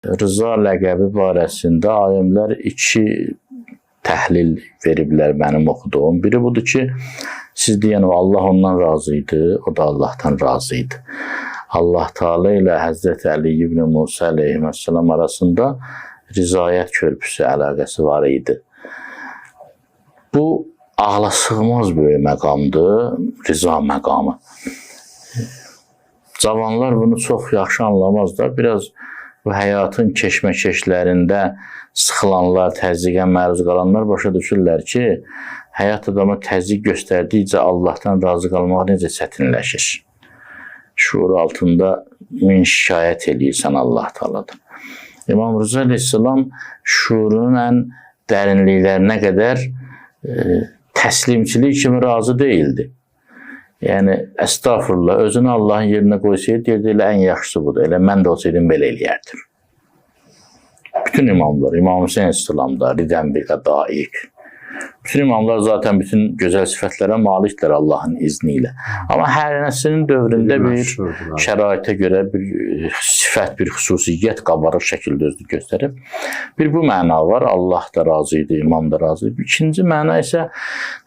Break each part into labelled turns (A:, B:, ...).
A: Rıza ləqəbi barəsində alimlər iki təhlil veriblər mənim oxuduğum. Biri budur ki, siz deyən o Allah ondan razı idi, o da Allahdan razı idi. Allah Teala ilə Həzrəti Əli ibn Musa əleyhissalam arasında rizayət körpüsü əlaqəsi var idi. Bu ağla sığmaz böyük məqamdır, riza məqamı. Cavanlar bunu çox yaxşı anlamazlar. Biraz bu həyatın keşməkeşlərində sıxılanlar, təzyiqə məruz qalanlar başa düşürlər ki, həyat adama təzyiq göstərdikcə Allahdan razı qalmaq necə çətinləşir. Şuur altında min şikayət eləyirsən Allah Teala'dan. İmam Rıza əleyhissalam şuurunun ən dərinliklərinə qədər təslimçilik kimi razı deyildi. Yəni, əstağfurullah, özünü Allahın yerinə qoysaydı, deyirdi, elə ən yaxşısı budur. Elə mən də olsaydım, belə eləyərdim. Bütün imamlar, İmam Hüseyin əleyhissalamda, Ridənbiqə, Daiq. Bütün imamlar zaten bütün gözəl sifətlərə malikdir Allahın izni ilə. Amma hər nəslinin dövründə bir şəraitə görə bir sifət, bir xüsusiyyət qabarıq şəkildə özünü göstərib. Bir bu məna var, Allah da razı idi, imam da razı idi. İkinci məna isə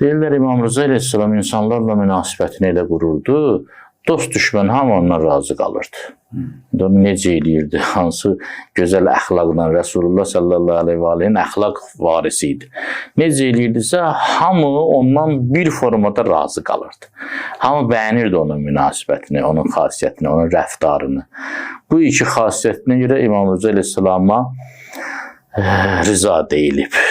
A: deyirlər İmam Rıza əleyhissalam insanlarla münasibətini elə qururdu, dost düşmən hamı ondan razı qalırdı. Onu necə eləyirdi, hansı gözəl əxlaqla Resulullah sallallahu aleyhi və aleyhin əxlaq varisi idi. Necə eləyirdisə, hamı ondan bir formada razı qalırdı. Hamı bəyənirdi onun münasibətini, onun xasiyyətini, onun rəftarını. Bu iki xasiyyətinə görə İmam Rıza əleyhissalama rıza deyilib.